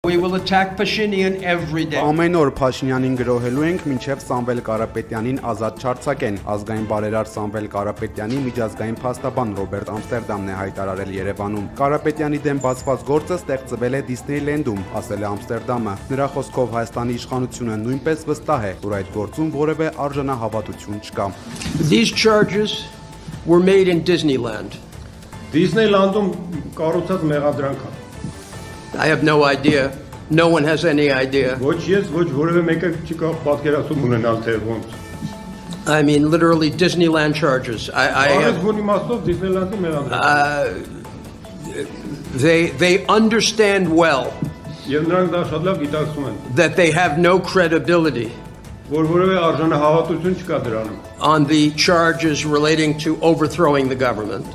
We will attack Pashinyan every day. Ամեն օր Փաշինյանին գրոհելու ենք, մինչև Սամվել Կարապետյանին ազատ չարձակեն։ Ազգային բարերար Սամվել Կարապետյանի միջազգային փաստաբան Ռոբերտ Ամստերդամն է հայտարարել Երևանում։ Կարապետյանի դեմ բացված գործը ստեղծվել է Դիսնեյլենդում, ասել է Ամստերդամը։ Նրա խոսքով Հայաստանի իշխանությունը նույնպես վստահ է, որ այդ գործում որևէ արժանահավատություն չկա։ These charges were made in Disneyland. Disneyland-ում կառուցած մեղադրանք է։ I have no idea. No one has any idea. Ոչ ես, ոչ որևէ մեկը չի կարող պատկերացում ունենալ թե ոնց։ I mean, literally Disneyland charges. They understand well that they have no credibility on the charges relating to overthrowing the government.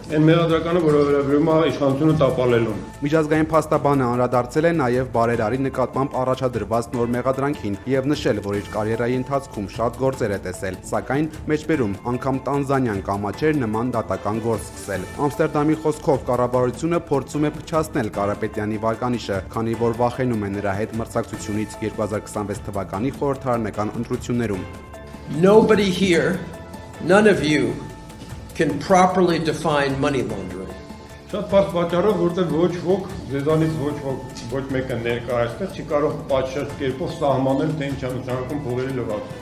Միջազգային փաստաբանը անդրադարձել է նաև բարերարի նկատմամբ առաջադրված նոր մեղադրանքին եւ նշել, որ իր կարիերայի ընթացքում շատ գործեր է տեսել, սակայն մեջբերում անգամ Տանզանիան կամաչեր նման դատական գործ սկսել։ Ամստերդամի խոսքով կառավարությունը փորձում է փչացնել Կարապետյանի վարկանիշը, քանի որ վախենում է նրա հետ մրցակցությունից 2026 թվականի խորհրդարանական ընտրություններում։ Nobody here, none of you, can properly define money laundering. Շատ բարձ պատճառով, որտեղ ոչ ոք, ձեզանից ոչ մեկը ներկա այստեղ չի կարող պատշաճ կերպով սահմանել, թե ինչ անուշանակում փողերի լվացում։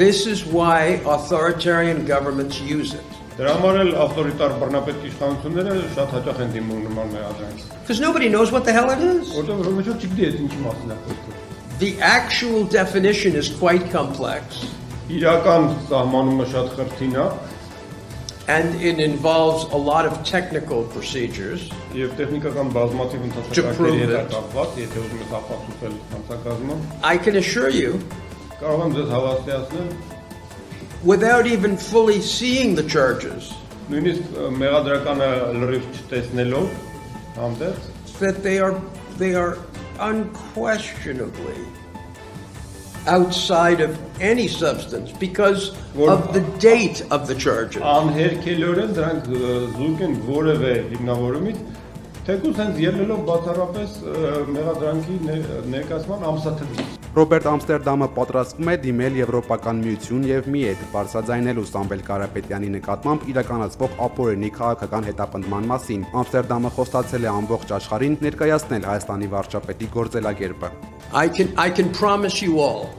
This is why authoritarian governments use it. Դրա համար էլ ավտորիտար բռնապետ իշխանությունները շատ հաճախ են դիմում նման մեղադրանքի։ Because nobody knows what the hell it is. Որտեղ ոչ ոք չգիտի այդ ինչի մասին է խոսքը։ The actual definition is quite complex. Իրական սահմանումը շատ խրթին է։ And it involves a lot of technical procedures to prove it. I can assure you, without even fully seeing the charges, that they are unquestionably outside of any substance because of the date of the charges. Ռոբերտ Ամստերդամը պատրաստվում է դիմել Եվրոպական միություն եւ ՄԻԵԴ բարձրաձայնելու Սամվել Կարապետյանի նկատմամբ իրականացվող ապօրինի քաղաքական հետապնդման մասին։ Ամստերդամը խոստացել է ամբողջ աշխարհին ներկայացնել Հայաստանի վարչապետի գործելակերպը։ I can promise you all,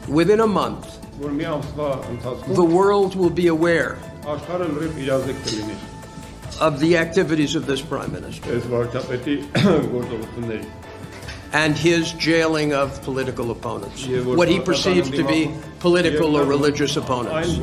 within a month, the world will be aware of the activities of this Prime Minister and his jailing of political opponents, what he perceives to be political or religious opponents.